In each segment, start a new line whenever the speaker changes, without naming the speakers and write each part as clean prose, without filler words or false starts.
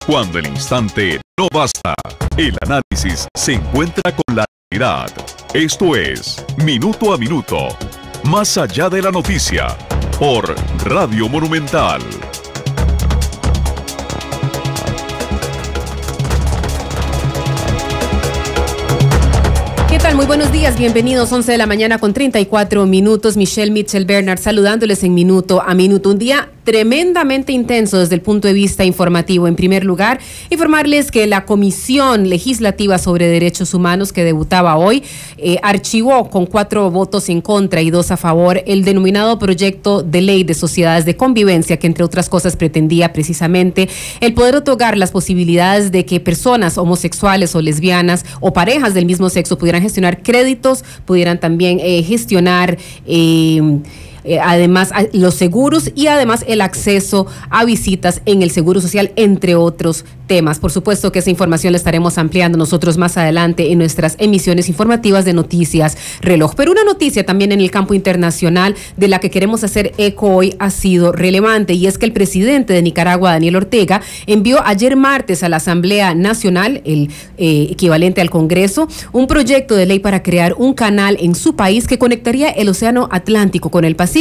Cuando el instante no basta, el análisis se encuentra con la realidad. Esto es Minuto a Minuto, más allá de la noticia, por Radio Monumental.
¿Qué tal? Muy buenos días, bienvenidos, 11 de la mañana con 34 minutos. Michelle Mitchell Bernard saludándoles en Minuto a Minuto. Un día tremendamente intenso desde el punto de vista informativo. En primer lugar, informarles que la Comisión Legislativa sobre Derechos Humanos, que debutaba hoy, archivó con 4 votos en contra y 2 a favor el denominado proyecto de ley de sociedades de convivencia, que entre otras cosas pretendía precisamente el poder otorgar las posibilidades de que personas homosexuales o lesbianas o parejas del mismo sexo pudieran gestionar créditos, pudieran también gestionar además los seguros y además el acceso a visitas en el Seguro Social, entre otros temas. Por supuesto que esa información la estaremos ampliando nosotros más adelante en nuestras emisiones informativas de Noticias Reloj. Pero una noticia también en el campo internacional de la que queremos hacer eco hoy ha sido relevante, y es que el presidente de Nicaragua, Daniel Ortega, envió ayer martes a la Asamblea Nacional, el equivalente al Congreso, un proyecto de ley para crear un canal en su país que conectaría el Océano Atlántico con el Pacífico.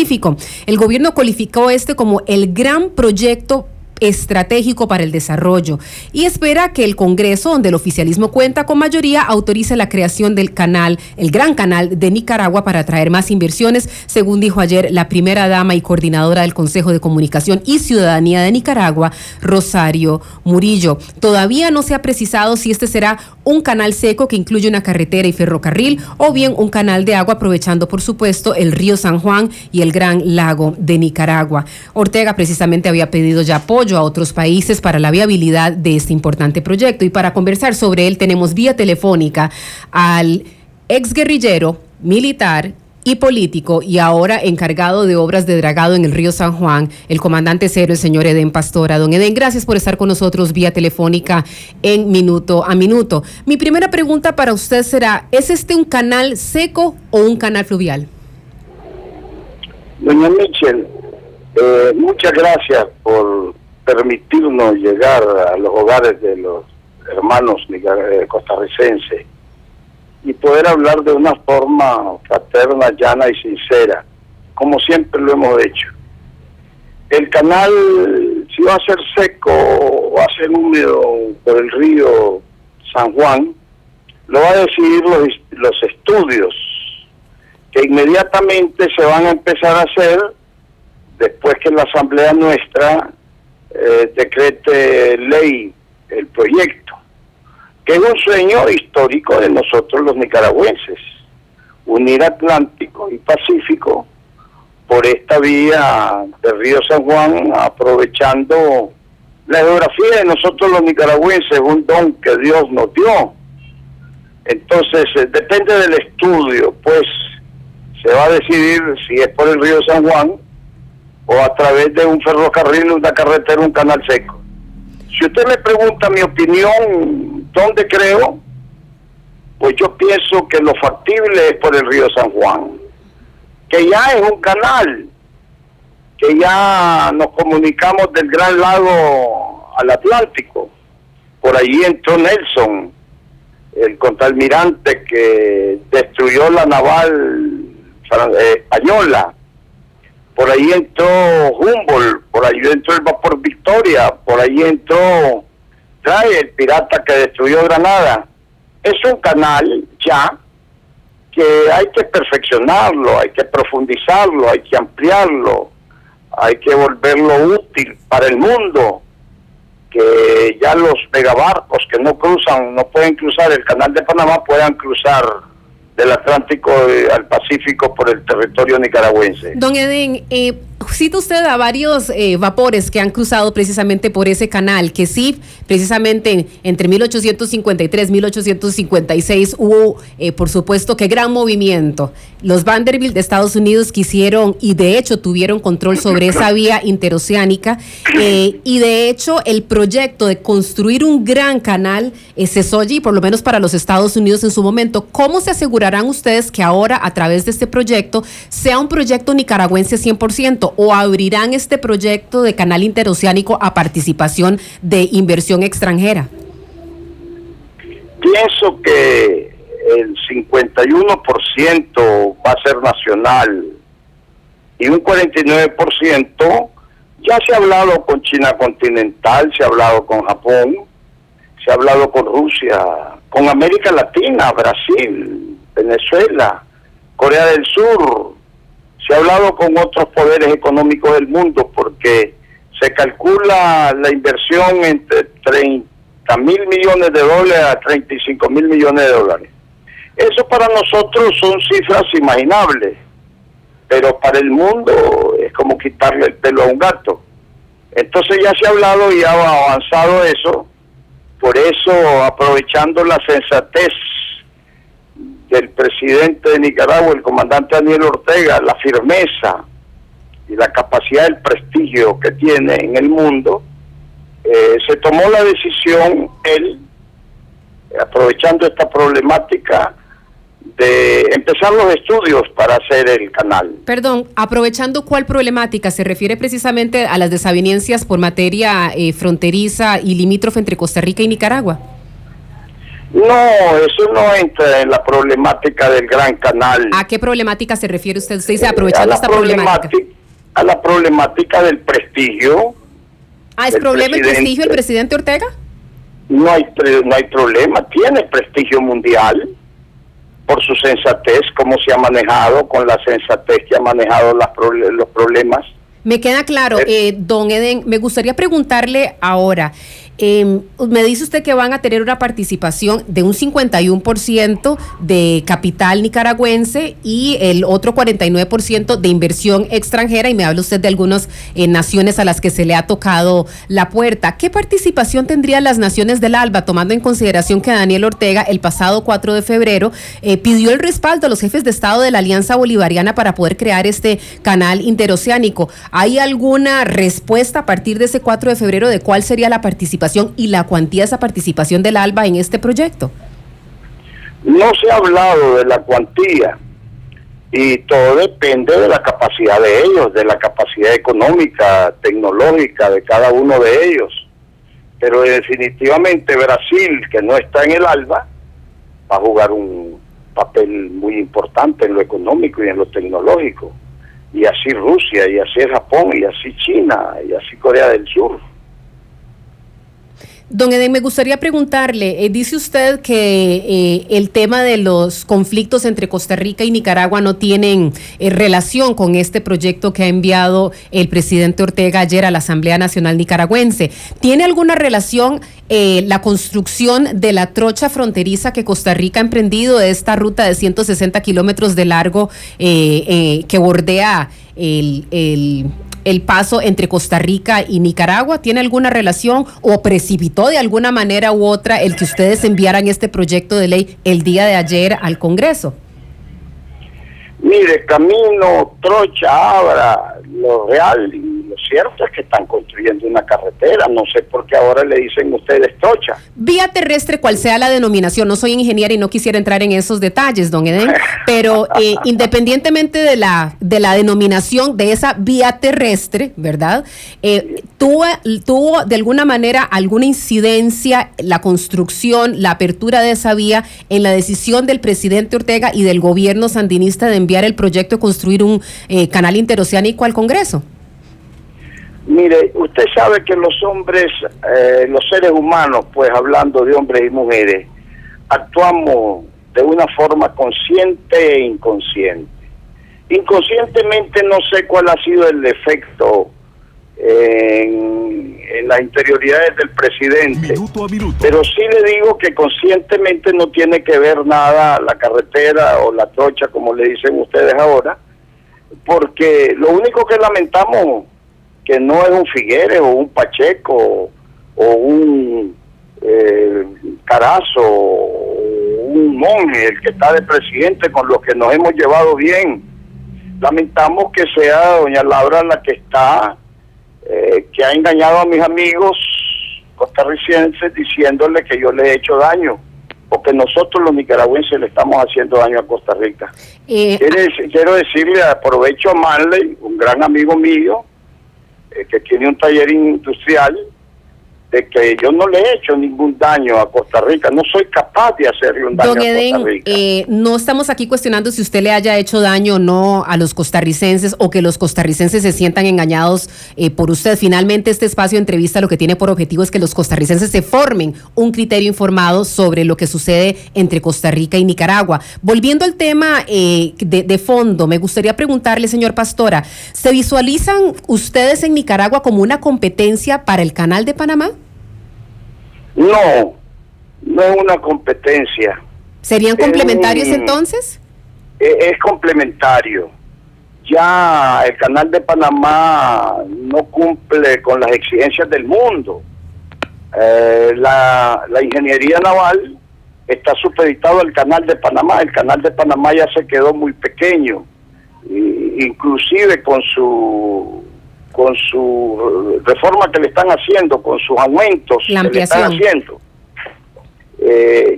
El gobierno calificó como el gran proyecto estratégico para el desarrollo y espera que el Congreso, donde el oficialismo cuenta con mayoría, autorice la creación del canal, el Gran Canal de Nicaragua, para atraer más inversiones, según dijo ayer la primera dama y coordinadora del Consejo de Comunicación y Ciudadanía de Nicaragua, Rosario Murillo. Todavía no se ha precisado si este será un canal seco que incluye una carretera y ferrocarril, o bien un canal de agua aprovechando, por supuesto, el río San Juan y el Gran Lago de Nicaragua. Ortega precisamente había pedido ya apoyo a otros países para la viabilidad de este importante proyecto, y para conversar sobre él tenemos vía telefónica al exguerrillero, militar y político, y ahora encargado de obras de dragado en el río San Juan, el comandante cero, el señor Edén Pastora. Don Edén, gracias por estar con nosotros vía telefónica en Minuto a Minuto. Mi primera pregunta para usted será, ¿es este un canal seco o un canal fluvial?
Doña Mitchell, muchas gracias por permitirnos llegar a los hogares de los hermanos costarricenses y poder hablar de una forma fraterna, llana y sincera, como siempre lo hemos hecho. El canal, si va a ser seco o va a ser húmedo por el río San Juan, lo va a decidir los estudios que inmediatamente se van a empezar a hacer después que la Asamblea nuestra decrete ley el proyecto, que es un sueño histórico de nosotros los nicaragüenses, unir Atlántico y Pacífico por esta vía del río San Juan, aprovechando la geografía de nosotros los nicaragüenses, un don que Dios nos dio. Entonces depende del estudio, pues se va a decidir si es por el río San Juan o a través de un ferrocarril, una carretera, un canal seco. Si usted me pregunta mi opinión, ¿dónde creo? Pues yo pienso que lo factible es por el río San Juan, que ya es un canal, que ya nos comunicamos del Gran Lago al Atlántico. Por allí entró Nelson, el contraalmirante que destruyó la naval española. Por ahí entró Humboldt, por ahí entró el vapor Victoria, por ahí entró el pirata que destruyó Granada. Es un canal ya que hay que perfeccionarlo, hay que profundizarlo, hay que ampliarlo, hay que volverlo útil para el mundo, que ya los megabarcos que no pueden cruzar el canal de Panamá, puedan cruzar del Atlántico al Pacífico por el territorio nicaragüense.
Don Edén, cita usted a varios vapores que han cruzado precisamente por ese canal, que sí, precisamente entre 1853 y 1856 hubo, por supuesto, que gran movimiento. Los Vanderbilt de Estados Unidos quisieron y de hecho tuvieron control sobre esa vía interoceánica, y de hecho el proyecto de construir un gran canal cesó allí, por lo menos para los Estados Unidos en su momento. ¿Cómo se asegurarán ustedes que ahora, a través de este proyecto, sea un proyecto nicaragüense 100%? o abrirán este proyecto de canal interoceánico a participación de inversión extranjera?
Pienso que el 51% va a ser nacional y un 49% ya se ha hablado con China continental, se ha hablado con Japón, se ha hablado con Rusia, con América Latina, Brasil, Venezuela, Corea del Sur. Se ha hablado con otros poderes económicos del mundo porque se calcula la inversión entre 30 mil millones de dólares a 35 mil millones de dólares. Eso para nosotros son cifras imaginables, pero para el mundo es como quitarle el pelo a un gato. Entonces ya se ha hablado y ha avanzado eso. Por eso, aprovechando la sensatez del presidente de Nicaragua, el comandante Daniel Ortega, la firmeza y la capacidad del prestigio que tiene en el mundo, se tomó la decisión, él, aprovechando esta problemática, de empezar los estudios para hacer el canal.
Perdón, aprovechando ¿cuál problemática? ¿Se refiere precisamente a las desavenencias por materia fronteriza y limítrofe entre Costa Rica y Nicaragua?
No, eso no entra en la problemática del Gran Canal.
¿A qué problemática se refiere usted? Usted dice aprovechando esta problemática.
A la problemática del prestigio.
¿Es problema el prestigio del presidente Ortega?
No hay problema, tiene prestigio mundial por su sensatez, cómo se ha manejado, con la sensatez que ha manejado los problemas.
Me queda claro, don Eden, me gustaría preguntarle ahora, me dice usted que van a tener una participación de un 51% de capital nicaragüense y el otro 49% de inversión extranjera, y me habla usted de algunas naciones a las que se le ha tocado la puerta. ¿Qué participación tendrían las naciones del ALBA, tomando en consideración que Daniel Ortega el pasado 4 de febrero pidió el respaldo a los jefes de Estado de la Alianza Bolivariana para poder crear este canal interoceánico? ¿Hay alguna respuesta a partir de ese 4 de febrero de cuál sería la participación y la cuantía de esa participación del ALBA en este proyecto?
No se ha hablado de la cuantía y todo depende de la capacidad de ellos, de la capacidad económica, tecnológica de cada uno de ellos. Pero definitivamente Brasil, que no está en el ALBA, va a jugar un papel muy importante en lo económico y en lo tecnológico. Y así Rusia, y así Japón, y así China, y así Corea del Sur.
Don Eden, me gustaría preguntarle, dice usted que el tema de los conflictos entre Costa Rica y Nicaragua no tienen relación con este proyecto que ha enviado el presidente Ortega ayer a la Asamblea Nacional Nicaragüense. ¿Tiene alguna relación la construcción de la trocha fronteriza que Costa Rica ha emprendido, de esta ruta de 160 kilómetros de largo que bordea el paso entre Costa Rica y Nicaragua? ¿Tiene alguna relación o precipitó de alguna manera u otra el que ustedes enviaran este proyecto de ley el día de ayer al Congreso?
Mire, Camino, Trocha, Abra, lo real y lo cierto es que están construyendo una carretera. No sé por qué ahora le dicen ustedes Trocha.
Vía terrestre, cual sea la denominación. No soy ingeniera y no quisiera entrar en esos detalles, don Eden, pero independientemente de la denominación de esa vía terrestre, ¿verdad? ¿Tuvo de alguna manera alguna incidencia la construcción, la apertura de esa vía en la decisión del presidente Ortega y del gobierno sandinista de enviar el proyecto de construir un canal interoceánico al Congreso?
Mire, usted sabe que los hombres, los seres humanos, pues hablando de hombres y mujeres, actuamos de una forma consciente e inconsciente. Inconscientemente no sé cuál ha sido el efecto en las interioridades del presidente,
minuto a minuto,
pero sí le digo que conscientemente no tiene que ver nada la carretera o la trocha, como le dicen ustedes ahora, porque lo único que lamentamos que no es un Figueres o un Pacheco o un Carazo o un Monge el que está de presidente, con los que nos hemos llevado bien. Lamentamos que sea doña Laura la que está, que ha engañado a mis amigos costarricenses diciéndole que yo le he hecho daño porque nosotros los nicaragüenses le estamos haciendo daño a Costa Rica. Quiero decirle, aprovecho a Marley, un gran amigo mío, que tiene un taller industrial, de que yo no le he hecho ningún daño a Costa Rica, no soy capaz de hacerle un daño a Costa Rica.
No estamos aquí cuestionando si usted le haya hecho daño o no a los costarricenses o que los costarricenses se sientan engañados por usted. Finalmente, este espacio de entrevista lo que tiene por objetivo es que los costarricenses se formen un criterio informado sobre lo que sucede entre Costa Rica y Nicaragua. Volviendo al tema de fondo, me gustaría preguntarle, señor Pastora, ¿se visualizan ustedes en Nicaragua como una competencia para el Canal de Panamá?
No, no es una competencia.
¿Serían complementarios entonces?
Es complementario. Ya el Canal de Panamá no cumple con las exigencias del mundo. La ingeniería naval está supeditado al Canal de Panamá. El Canal de Panamá ya se quedó muy pequeño, inclusive con su reforma que le están haciendo, con sus aumentos que le están haciendo,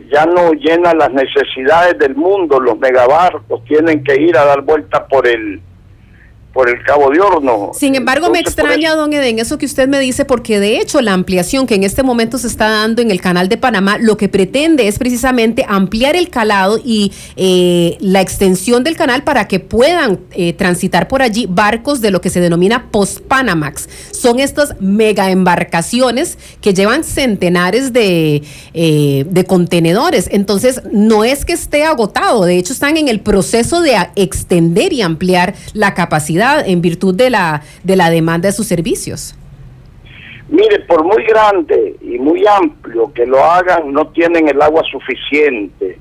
ya no llena las necesidades del mundo. Los megabarcos tienen que ir a dar vuelta por el Cabo de Horno.
Sin embargo, entonces, me extraña, don Edén, eso que usted me dice, porque de hecho la ampliación que en este momento se está dando en el Canal de Panamá, lo que pretende es precisamente ampliar el calado y la extensión del canal para que puedan transitar por allí barcos de lo que se denomina post-Panamax. Son estas mega embarcaciones que llevan centenares de contenedores. Entonces, no es que esté agotado, de hecho están en el proceso de extender y ampliar la capacidad en virtud de la demanda de sus servicios.
Mire, por muy grande y muy amplio que lo hagan, no tienen el agua suficiente.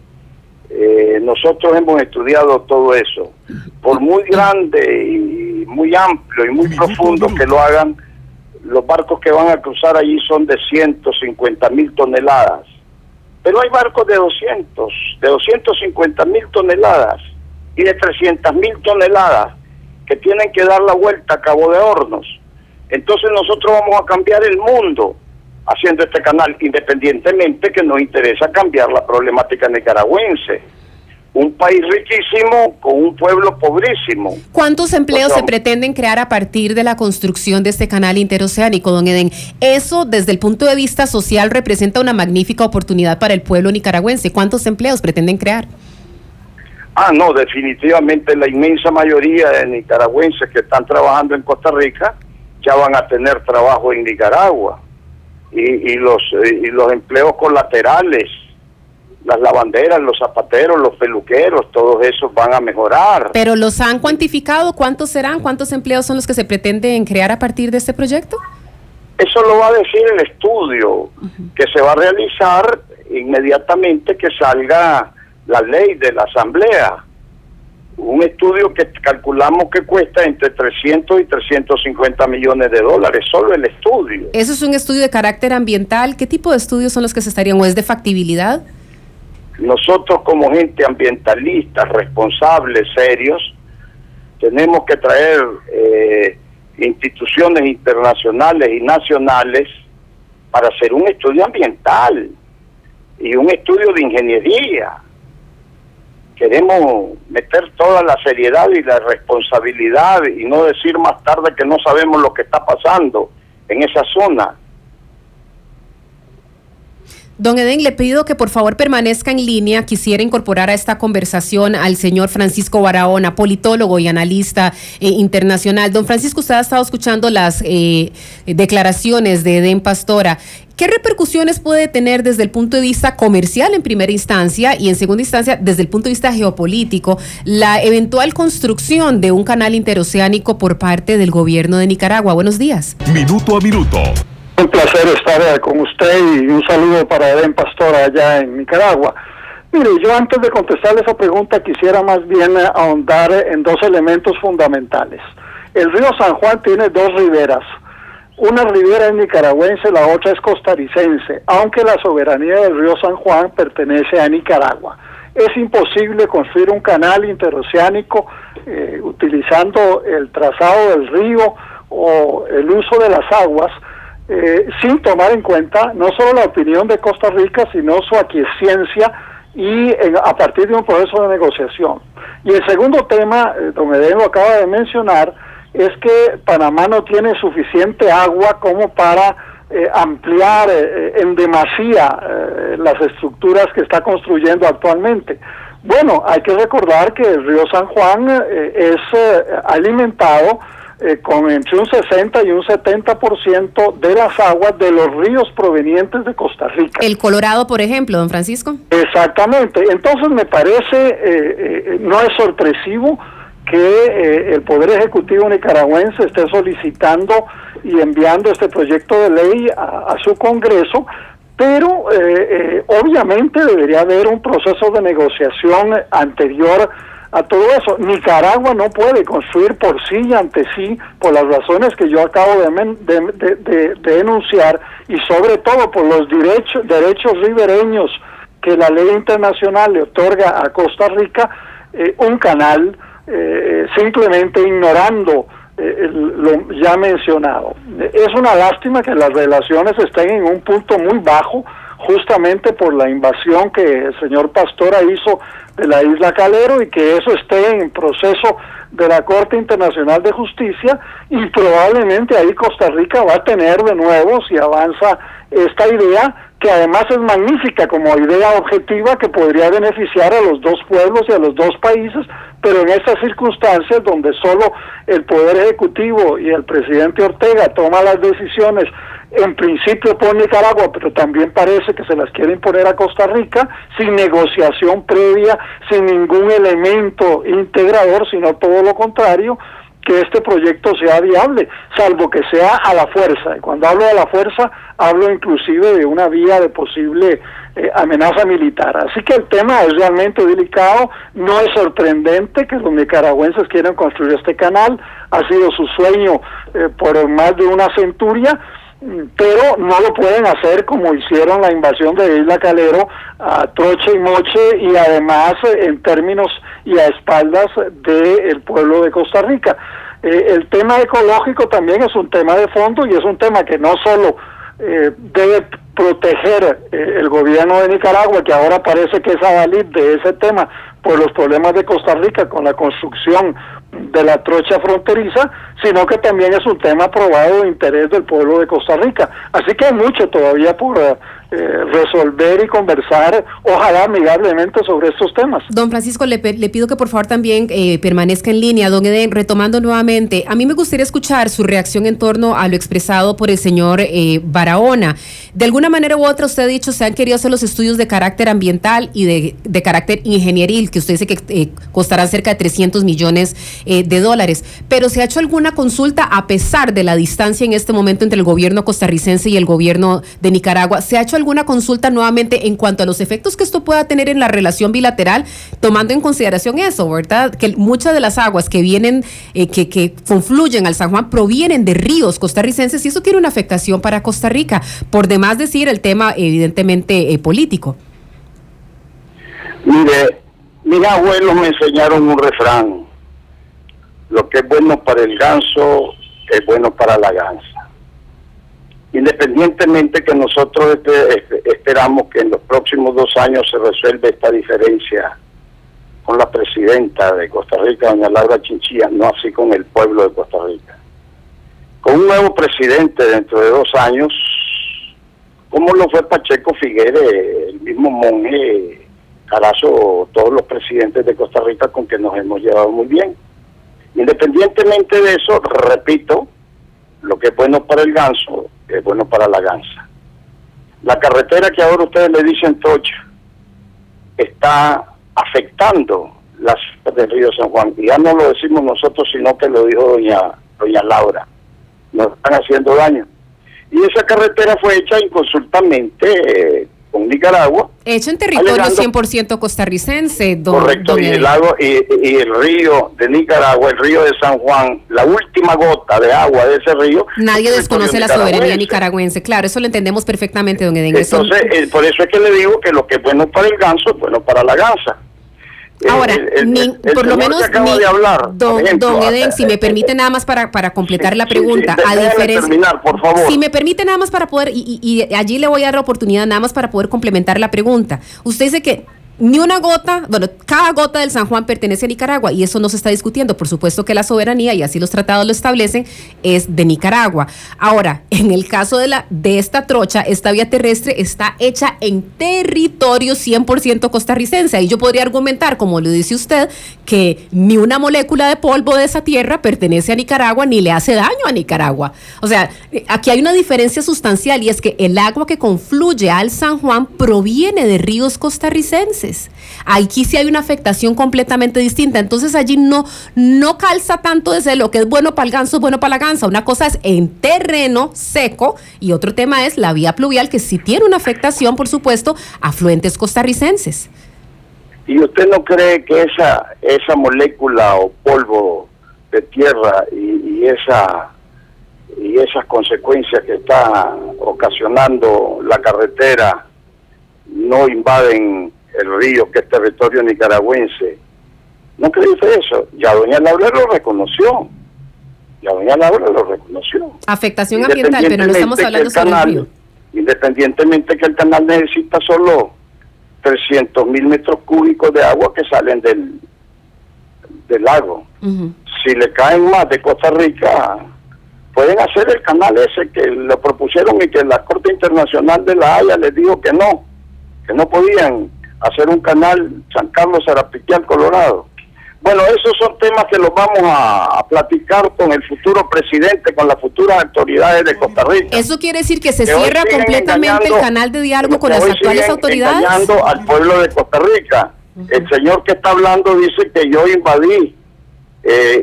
Nosotros hemos estudiado todo eso. Por muy grande y muy amplio y muy profundo que lo hagan, los barcos que van a cruzar allí son de 150,000 toneladas. Pero hay barcos de 250,000 toneladas y de 300,000 toneladas que tienen que dar la vuelta a Cabo de Hornos. Entonces nosotros vamos a cambiar el mundo haciendo este canal, independientemente que nos interesa cambiar la problemática nicaragüense. Un país riquísimo con un pueblo pobrísimo.
¿Cuántos empleos se pretenden crear a partir de la construcción de este canal interoceánico, don Edén? Eso, desde el punto de vista social, representa una magnífica oportunidad para el pueblo nicaragüense. ¿Cuántos empleos pretenden crear?
No, definitivamente la inmensa mayoría de nicaragüenses que están trabajando en Costa Rica ya van a tener trabajo en Nicaragua. Y los empleos colaterales, las lavanderas, los zapateros, los peluqueros, todos esos van a mejorar.
¿Pero los han cuantificado? ¿Cuántos serán? ¿Cuántos empleos son los que se pretenden crear a partir de este proyecto?
Eso lo va a decir el estudio que se va a realizar inmediatamente que salga la ley de la Asamblea. Un estudio que calculamos que cuesta entre 300 y 350 millones de dólares, solo el estudio.
¿Eso es un estudio de carácter ambiental? ¿Qué tipo de estudios son los que se estarían, o es de factibilidad?
Nosotros como gente ambientalista, responsables, serios, tenemos que traer instituciones internacionales y nacionales para hacer un estudio ambiental y un estudio de ingeniería. Queremos meter toda la seriedad y la responsabilidad y no decir más tarde que no sabemos lo que está pasando en esa zona.
Don Edén, le pido que por favor permanezca en línea. Quisiera incorporar a esta conversación al señor Francisco Barahona, politólogo y analista internacional. Don Francisco, usted ha estado escuchando las declaraciones de Edén Pastora. ¿Qué repercusiones puede tener desde el punto de vista comercial en primera instancia y en segunda instancia desde el punto de vista geopolítico la eventual construcción de un canal interoceánico por parte del gobierno de Nicaragua? Buenos días.
Minuto a minuto.
Un placer estar con usted y un saludo para Edén Pastora allá en Nicaragua. Mire, yo antes de contestarle esa pregunta quisiera más bien ahondar en dos elementos fundamentales. El río San Juan tiene dos riberas. Una ribera es nicaragüense, la otra es costarricense, aunque la soberanía del río San Juan pertenece a Nicaragua. Es imposible construir un canal interoceánico utilizando el trazado del río o el uso de las aguas sin tomar en cuenta no solo la opinión de Costa Rica, sino su aquiescencia y a partir de un proceso de negociación. Y el segundo tema, don Edén lo acaba de mencionar, es que Panamá no tiene suficiente agua como para ampliar en demasía las estructuras que está construyendo actualmente. Bueno, hay que recordar que el río San Juan es alimentado con entre un 60 y un 70% de las aguas de los ríos provenientes de Costa Rica.
El Colorado, por ejemplo, don Francisco.
Exactamente. Entonces me parece, no es sorpresivo que el Poder Ejecutivo nicaragüense esté solicitando y enviando este proyecto de ley a su Congreso, pero obviamente debería haber un proceso de negociación anterior a todo eso. Nicaragua no puede construir por sí y ante sí, por las razones que yo acabo de enunciar, y sobre todo por los derechos ribereños que la ley internacional le otorga a Costa Rica, un canal simplemente ignorando lo ya mencionado. Es una lástima que las relaciones estén en un punto muy bajo, justamente por la invasión que el señor Pastora hizo de la isla Calero, y que eso esté en proceso de la Corte Internacional de Justicia, y probablemente ahí Costa Rica va a tener de nuevo, si avanza esta idea, que además es magnífica como idea objetiva que podría beneficiar a los dos pueblos y a los dos países, pero en estas circunstancias donde solo el Poder Ejecutivo y el presidente Ortega toma las decisiones en principio por Nicaragua, pero también parece que se las quiere imponer a Costa Rica, sin negociación previa, sin ningún elemento integrador, sino todo lo contrario, que este proyecto sea viable, salvo que sea a la fuerza. Y cuando hablo de la fuerza, hablo inclusive de una vía de posible amenaza militar. Así que el tema es realmente delicado. No es sorprendente que los nicaragüenses quieran construir este canal, ha sido su sueño por más de una centuria, pero no lo pueden hacer como hicieron la invasión de Isla Calero a troche y moche, y además en términos y a espaldas del pueblo de Costa Rica. El tema ecológico también es un tema de fondo, y es un tema que no solo debe proteger el gobierno de Nicaragua, que ahora parece que es adalid de ese tema por los problemas de Costa Rica con la construcción de la trocha fronteriza, sino que también es un tema probado de interés del pueblo de Costa Rica. Así que hay mucho todavía por resolver y conversar, ojalá amigablemente, sobre estos temas.
Don Francisco, le pido que por favor también permanezca en línea. Don Edén, retomando nuevamente, a mí me gustaría escuchar su reacción en torno a lo expresado por el señor Barahona. De alguna manera u otra, usted ha dicho, se han querido hacer los estudios de carácter ambiental y de carácter ingenieril, que usted dice que costarán cerca de 300 millones de dólares, pero ¿se ha hecho alguna consulta a pesar de la distancia en este momento entre el gobierno costarricense y el gobierno de Nicaragua? ¿Se ha hecho alguna consulta nuevamente en cuanto a los efectos que esto pueda tener en la relación bilateral, tomando en consideración eso, verdad? Que muchas de las aguas que vienen, que confluyen al San Juan, provienen de ríos costarricenses, y eso tiene una afectación para Costa Rica, por demás decir el tema evidentemente político.
Mire, mis abuelos me enseñaron un refrán: lo que es bueno para el ganso es bueno para la gansa. Independientemente que nosotros esperamos que en los próximos 2 años se resuelva esta diferencia con la presidenta de Costa Rica, doña Laura Chinchilla, no así con el pueblo de Costa Rica. Con un nuevo presidente dentro de 2 años, como lo fue Pacheco Figueres, el mismo monje Carazo, todos los presidentes de Costa Rica con que nos hemos llevado muy bien. Independientemente de eso, repito, lo que es bueno para el ganso es bueno para la gansa. La carretera que ahora ustedes le dicen trocha está afectando las ciudades del río San Juan, y ya no lo decimos nosotros, sino que lo dijo doña Laura. Nos están haciendo daño. Y esa carretera fue hecha inconsultamente con Nicaragua.
Hecho en territorio 100% costarricense,
correcto, y el lago y el río de Nicaragua, el río de San Juan, la última gota de agua de ese río.
Nadie desconoce la soberanía nicaragüense, claro, eso lo entendemos perfectamente, don Edén.
Entonces, por eso es que le digo que lo que es bueno para el ganso es bueno para la gansa.
Ahora, por lo menos,
don
Edén, si me permite nada más para completar la pregunta, a diferencia,
terminar, por favor.
Si me permite nada más para poder, y allí le voy a dar la oportunidad nada más para poder complementar la pregunta. Usted dice que ni una gota, bueno, cada gota del San Juan pertenece a Nicaragua y eso no se está discutiendo. Por supuesto que la soberanía, y así los tratados lo establecen, es de Nicaragua. Ahora, en el caso de esta trocha, esta vía terrestre está hecha en territorio 100% costarricense. Y yo podría argumentar, como lo dice usted, que ni una molécula de polvo de esa tierra pertenece a Nicaragua ni le hace daño a Nicaragua. O sea, aquí hay una diferencia sustancial y es que el agua que confluye al San Juan proviene de ríos costarricenses. Aquí sí hay una afectación completamente distinta. Entonces allí no calza tanto desde lo que es bueno para el ganso, es bueno para la gansa. Una cosa es en terreno seco y otro tema es la vía pluvial, que sí tiene una afectación, por supuesto, a afluentes costarricenses.
¿Y usted no cree que esa molécula o polvo de tierra y esas consecuencias que está ocasionando la carretera no invaden el río, que es territorio nicaragüense? ¿No cree usted eso? Ya doña Laura lo reconoció.
Afectación ambiental, pero no estamos hablando sobre el río.
Independientemente que el canal necesita solo 300,000 metros cúbicos de agua que salen del lago. Si le caen más de Costa Rica, pueden hacer el canal ese que lo propusieron y que la Corte Internacional de la Haya les dijo que no podían hacer un canal San Carlos Zarapiquial, Colorado. Bueno, esos son temas que los vamos a platicar con el futuro presidente, con las futuras autoridades de Costa Rica.
¿Eso quiere decir que se cierra completamente el canal de diálogo con las actuales autoridades?
Engañando al pueblo de Costa Rica. El señor que está hablando dice que yo invadí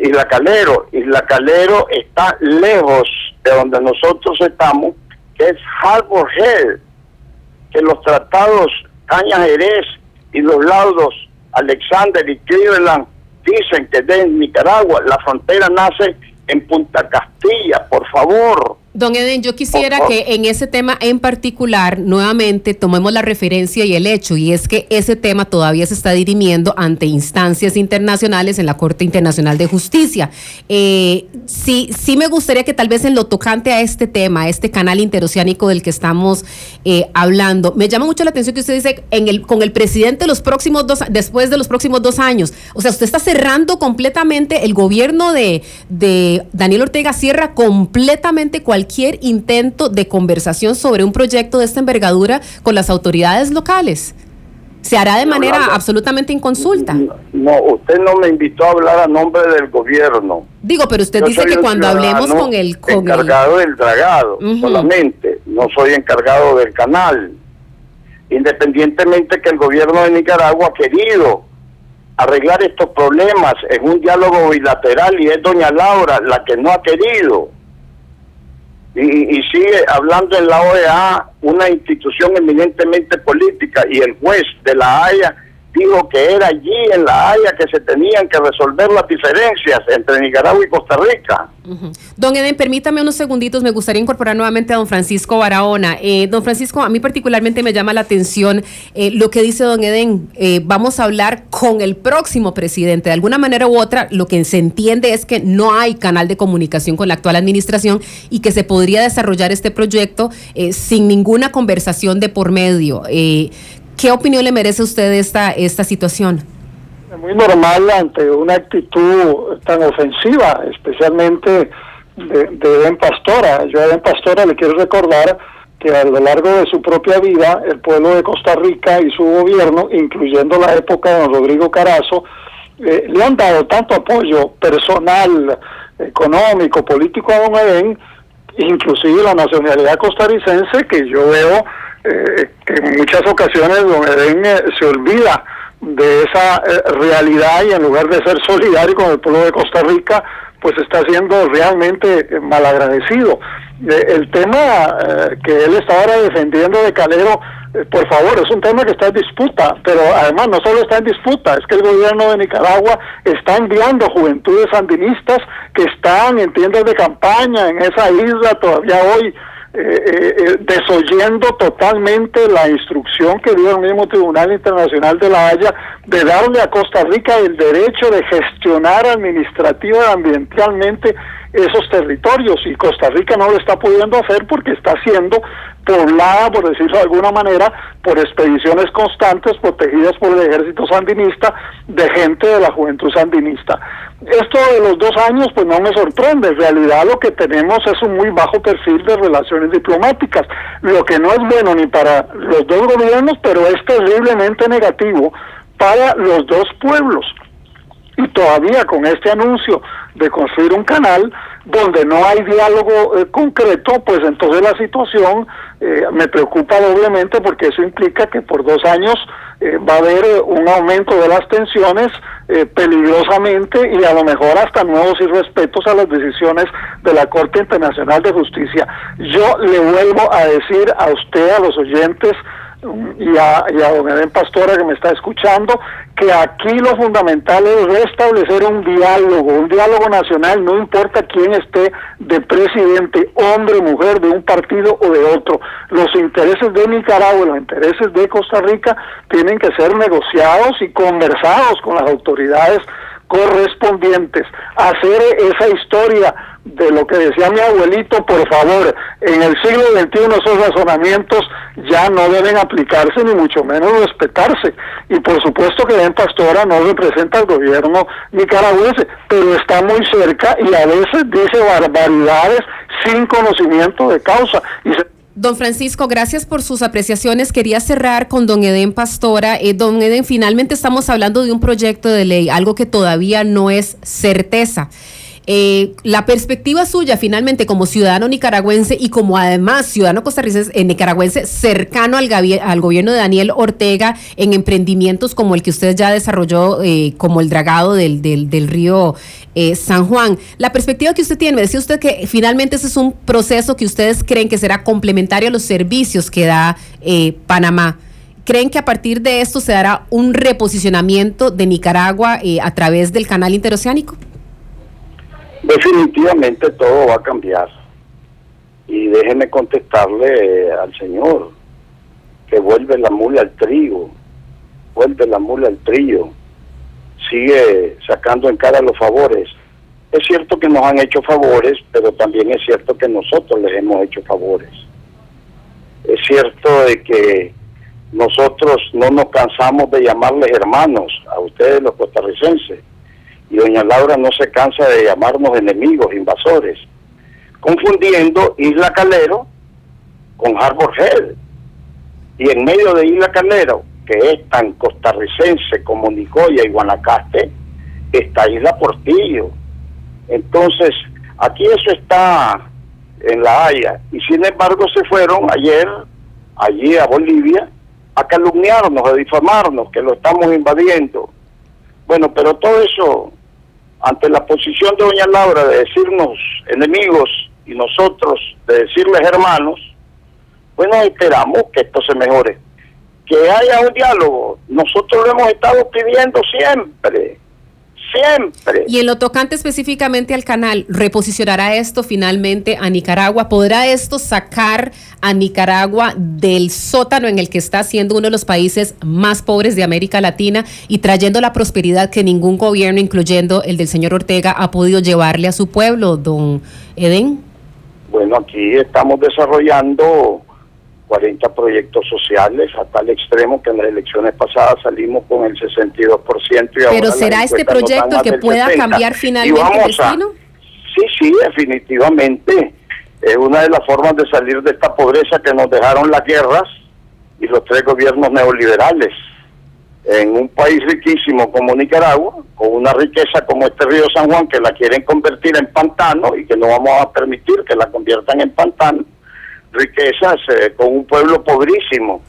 Isla Calero. Isla Calero está lejos de donde nosotros estamos, que es Harbor Head, que los tratados Caña Jerez y los laudos Alexander y Cleveland dicen que de Nicaragua. La frontera nace en Punta Castilla, por favor.
Don Edén, yo quisiera que en ese tema en particular, nuevamente, tomemos la referencia y el hecho, y es que ese tema todavía se está dirimiendo ante instancias internacionales en la Corte Internacional de Justicia. Sí me gustaría que tal vez en lo tocante a este tema, a este canal interoceánico del que estamos hablando, me llama mucho la atención que usted dice con el presidente después de los próximos 2 años. O sea, usted está cerrando completamente, el gobierno de Daniel Ortega cierra completamente cualquier intento de conversación sobre un proyecto de esta envergadura con las autoridades locales. Se hará de manera absolutamente inconsulta.
No, usted no me invitó a hablar a nombre del gobierno.
Digo, pero usted dice que cuando hablemos con el
encargado del dragado, solamente, no soy encargado del canal. Independientemente que el gobierno de Nicaragua ha querido arreglar estos problemas en un diálogo bilateral y es doña Laura la que no ha querido. Y sigue hablando en la OEA, una institución eminentemente política, y el juez de La Haya dijo que era allí en La Haya que se tenían que resolver las diferencias entre Nicaragua y Costa Rica.
Don Edén, permítame unos segunditos, me gustaría incorporar nuevamente a don Francisco Barahona. Don Francisco, a mí particularmente me llama la atención lo que dice don Edén. Vamos a hablar con el próximo presidente. De alguna manera u otra, lo que se entiende es que no hay canal de comunicación con la actual administración y que se podría desarrollar este proyecto sin ninguna conversación de por medio. ¿Qué opinión le merece a usted esta situación?
Es muy normal ante una actitud tan ofensiva, especialmente de Edén Pastora. Yo a Edén Pastora le quiero recordar que a lo largo de su propia vida, el pueblo de Costa Rica y su gobierno, incluyendo la época de don Rodrigo Carazo, le han dado tanto apoyo personal, económico, político a don Edén, inclusive la nacionalidad costarricense, que yo veo que en muchas ocasiones don Edén se olvida de esa realidad y en lugar de ser solidario con el pueblo de Costa Rica, pues está siendo realmente malagradecido. El tema que él está ahora defendiendo de Calero, por favor, es un tema que está en disputa, pero además no solo está en disputa, es que el gobierno de Nicaragua está enviando juventudes sandinistas que están en tiendas de campaña en esa isla todavía hoy desoyendo totalmente la instrucción que dio el mismo Tribunal Internacional de La Haya de darle a Costa Rica el derecho de gestionar administrativa y ambientalmente esos territorios, y Costa Rica no lo está pudiendo hacer porque está siendo poblada, por decirlo de alguna manera, por expediciones constantes protegidas por el ejército sandinista de gente de la juventud sandinista. Esto de los 2 años pues no me sorprende. En realidad lo que tenemos es un muy bajo perfil de relaciones diplomáticas, lo que no es bueno ni para los dos gobiernos, pero es terriblemente negativo para los dos pueblos. Y todavía con este anuncio de construir un canal donde no hay diálogo concreto, pues entonces la situación me preocupa doblemente, porque eso implica que por 2 años va a haber un aumento de las tensiones peligrosamente, y a lo mejor hasta nuevos irrespetos a las decisiones de la Corte Internacional de Justicia. Yo le vuelvo a decir a usted, a los oyentes, y a don Edén Pastora, que me está escuchando, que aquí lo fundamental es restablecer un diálogo nacional, no importa quién esté de presidente, hombre, mujer, de un partido o de otro. Los intereses de Nicaragua, los intereses de Costa Rica tienen que ser negociados y conversados con las autoridades correspondientes. Hacer esa historia de lo que decía mi abuelito, por favor, en el siglo XXI esos razonamientos ya no deben aplicarse, ni mucho menos respetarse. Y por supuesto que Edén Pastora no representa al gobierno nicaragüense, pero está muy cerca y a veces dice barbaridades sin conocimiento de causa.
Don Francisco, gracias por sus apreciaciones. Quería cerrar con don Edén Pastora. Don Edén, finalmente estamos hablando de un proyecto de ley, algo que todavía no es certeza. La perspectiva suya finalmente como ciudadano nicaragüense y como además ciudadano costarricense, nicaragüense cercano al gobierno de Daniel Ortega en emprendimientos como el que usted ya desarrolló, como el dragado del río San Juan. La perspectiva que usted tiene, me decía usted que finalmente ese es un proceso que ustedes creen que será complementario a los servicios que da Panamá. ¿Creen que a partir de esto se dará un reposicionamiento de Nicaragua a través del canal interoceánico?
Definitivamente todo va a cambiar. Y déjeme contestarle al señor que vuelve la mula al trigo, sigue sacando en cara los favores. Es cierto que nos han hecho favores, pero también es cierto que nosotros les hemos hecho favores. Es cierto de que nosotros no nos cansamos de llamarles hermanos a ustedes los costarricenses, y doña Laura no se cansa de llamarnos enemigos, invasores, confundiendo Isla Calero con Harbor Head. Y en medio de Isla Calero, que es tan costarricense como Nicoya y Guanacaste, está Isla Portillo. Entonces, aquí eso está en La Haya, y sin embargo se fueron ayer allí a Bolivia a calumniarnos, a difamarnos, que lo estamos invadiendo. Bueno, pero todo eso, ante la posición de doña Laura de decirnos enemigos y nosotros de decirles hermanos, bueno, esperamos que esto se mejore, que haya un diálogo. Nosotros lo hemos estado pidiendo siempre. Y
en lo tocante específicamente al canal, ¿reposicionará esto finalmente a Nicaragua? ¿Podrá esto sacar a Nicaragua del sótano en el que está, siendo uno de los países más pobres de América Latina y trayendo la prosperidad que ningún gobierno, incluyendo el del señor Ortega, ha podido llevarle a su pueblo, don Edén?
Bueno, aquí estamos desarrollando 40 proyectos sociales, a tal extremo que en las elecciones pasadas salimos con el 62%. Y ahora
¿pero será este proyecto el que pueda 70. Cambiar finalmente el destino?
Sí, definitivamente. Es una de las formas de salir de esta pobreza que nos dejaron las guerras y los 3 gobiernos neoliberales. En un país riquísimo como Nicaragua, con una riqueza como este río San Juan, que la quieren convertir en pantano y que no vamos a permitir que la conviertan en pantano. Riquezas con un pueblo pobrísimo,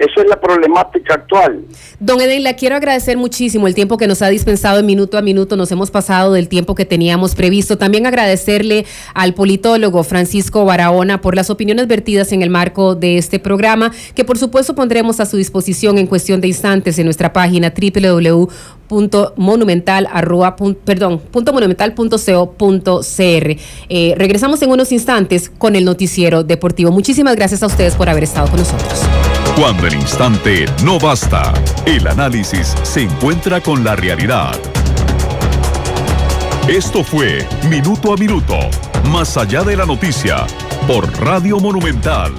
Esa es la problemática actual.
Don Eden, le quiero agradecer muchísimo el tiempo que nos ha dispensado en Minuto a Minuto. Nos hemos pasado del tiempo que teníamos previsto. También agradecerle al politólogo Francisco Barahona por las opiniones vertidas en el marco de este programa, que por supuesto pondremos a su disposición en cuestión de instantes en nuestra página www.monumental.co.cr. Regresamos en unos instantes con el noticiero deportivo. Muchísimas gracias a ustedes por haber estado con nosotros.
Cuando el instante no basta, el análisis se encuentra con la realidad. Esto fue Minuto a Minuto, más allá de la noticia, por Radio Monumental.